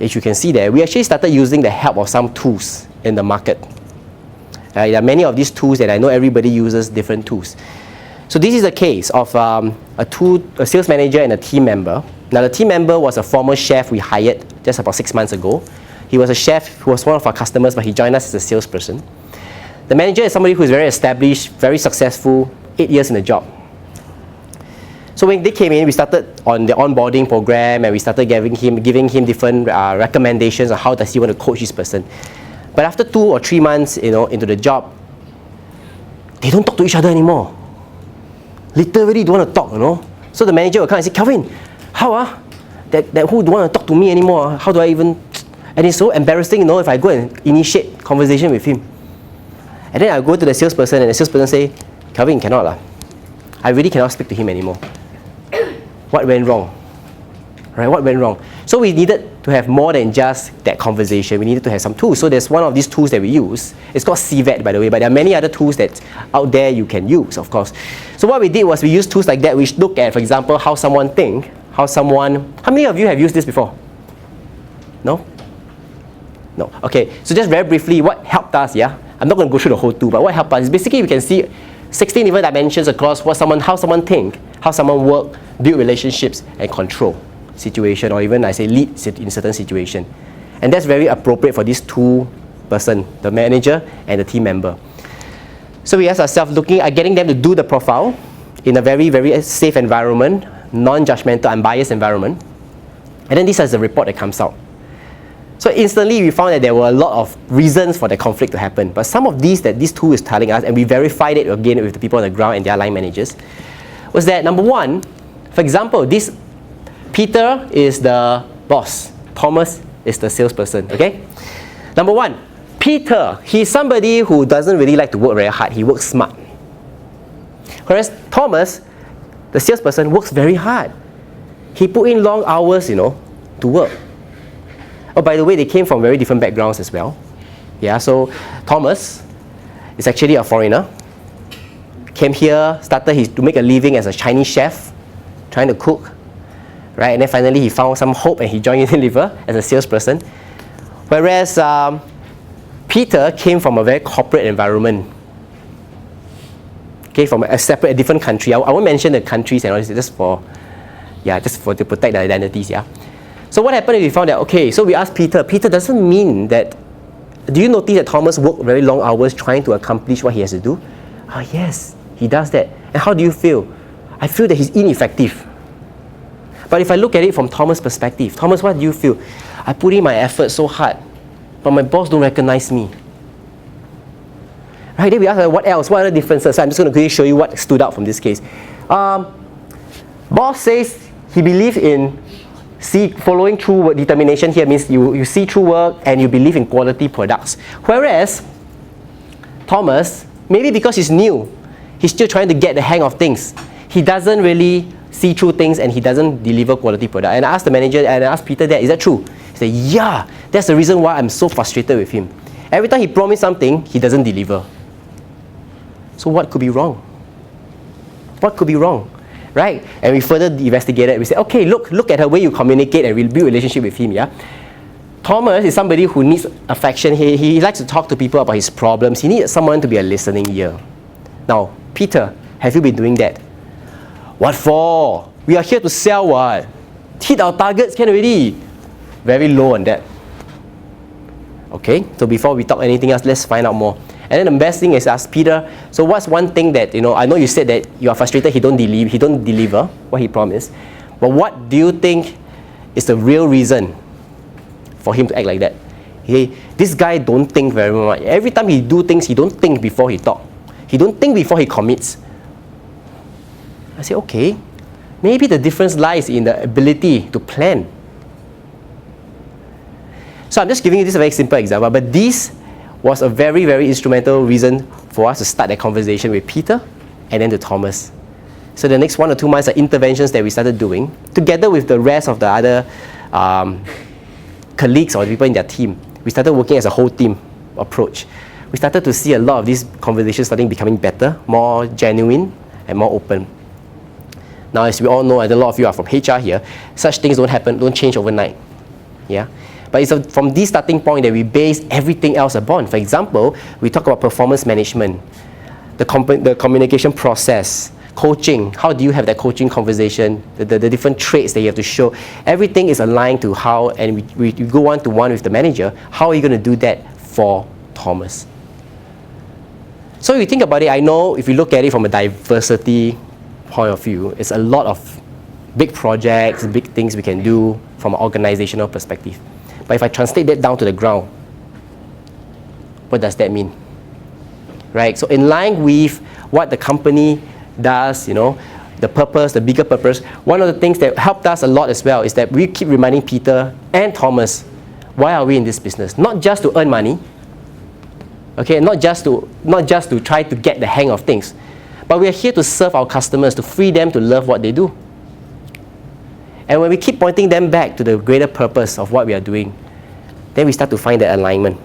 as you can see there, we actually started using the help of some tools in the market. There are many of these tools that I know everybody uses different tools. So this is a case of a sales manager and a team member. Now the team member was a former chef we hired just about 6 months ago. He was a chef who was one of our customers, but he joined us as a salesperson. The manager is somebody who is very established, very successful, 8 years in the job. So when they came in, we started on the onboarding program, and we started giving him different recommendations on how does he want to coach this person. But after 2 or 3 months, into the job, they don't talk to each other anymore. Literally don't want to talk, So the manager will come and say, Kelvin, how that who don't want to talk to me anymore? How do I even? And it's so embarrassing, if I go and initiate conversation with him. And then I go to the salesperson, and the salesperson say, Kelvin, cannot lah. I really cannot speak to him anymore. What went wrong? Right? What went wrong? So we needed to have more than just that conversation. We needed to have some tools. So there's one of these tools that we use. It's called CVET, by the way, but there are many other tools that out there you can use, of course. So what we did was we used tools like that. We look at, for example, how someone think, how many of you have used this before? No? No. Okay. So just very briefly, what helped us, I'm not going to go through the whole tool, but what helped us is basically we can see 16 different dimensions across how someone think, how someone work, build relationships, and control situation, or even I say lead in certain situation. And that's very appropriate for these two person, the manager and the team member. So we ask ourselves, looking at getting them to do the profile in a very, very safe environment, non-judgmental, unbiased environment. And then this is the report that comes out. So instantly we found that there were a lot of reasons for the conflict to happen. But some of these that this tool is telling us, and we verified it again with the people on the ground and their line managers, was that number one, for example, this Peter is the boss, Thomas is the salesperson, okay? Number one, Peter, he's somebody who doesn't really like to work very hard, he works smart. Whereas Thomas, the salesperson, works very hard. He put in long hours, to work. Oh, by the way, they came from very different backgrounds as well. Yeah, so Thomas is actually a foreigner. Came here, started to make a living as a Chinese chef, trying to cook. Right, and then finally he found some hope and he joined Unilever as a salesperson. Whereas Peter came from a very corporate environment. Okay, from a different country. I won't mention the countries and all this, just to protect their identities. Yeah. So what happened is we found that, okay, so we asked Peter. Peter doesn't mean that. Do you notice that Thomas worked very long hours trying to accomplish what he has to do? Yes, he does that. And how do you feel? I feel that he's ineffective. But if I look at it from Thomas' perspective, Thomas, what do you feel? I put in my effort so hard, but my boss don't recognize me. Right, then we ask, what else? What other differences? So I'm just going to quickly show you what stood out from this case. Boss says he believes in following through determination. Here means you see through work and you believe in quality products. Whereas Thomas, maybe because he's new, he's still trying to get the hang of things. He doesn't really see through things and he doesn't deliver quality product. And I asked the manager and I asked Peter that, is that true? He said, yeah, that's the reason why I'm so frustrated with him. Every time he promised something, he doesn't deliver. So what could be wrong? What could be wrong? Right? And we further investigated. We said, okay, look at the way you communicate and build a relationship with him. Yeah. Thomas is somebody who needs affection. He likes to talk to people about his problems. He needs someone to be a listening ear. Now, Peter, have you been doing that? What for? We are here to sell what? Hit our targets can already. Very low on that. Okay, so before we talk anything else, let's find out more. And then the best thing is ask Peter, so what's one thing that, I know you said that you are frustrated he don't deliver what he promised, but what do you think is the real reason for him to act like that? This guy don't think very much. Every time he do things, he don't think before he talk. He don't think before he commits. I say, okay, maybe the difference lies in the ability to plan. So I'm just giving you this a very simple example, but this was a very, very instrumental reason for us to start that conversation with Peter and then to Thomas. So the next 1 or 2 months are interventions that we started doing together with the rest of the other colleagues or people in their team. We started working as a whole team approach. We started to see a lot of these conversations becoming better, more genuine and more open. Now, as we all know, and a lot of you are from HR here, such things don't change overnight. Yeah? But it's from this starting point that we base everything else upon. For example, we talk about performance management, the communication process, coaching. How do you have that coaching conversation? The different traits that you have to show. Everything is aligned to how, and we go one-to-one with the manager. How are you going to do that for Thomas? So if you think about it, I know if you look at it from a diversity point of view, it's a lot of big projects, big things we can do from an organizational perspective. But if I translate that down to the ground, what does that mean? Right? So in line with what the company does, the purpose, the bigger purpose, one of the things that helped us a lot as well is that we keep reminding Peter and Thomas, why are we in this business? Not just to earn money, okay, not just to try to get the hang of things, but we are here to serve our customers, to free them to love what they do. And when we keep pointing them back to the greater purpose of what we are doing, then we start to find that alignment.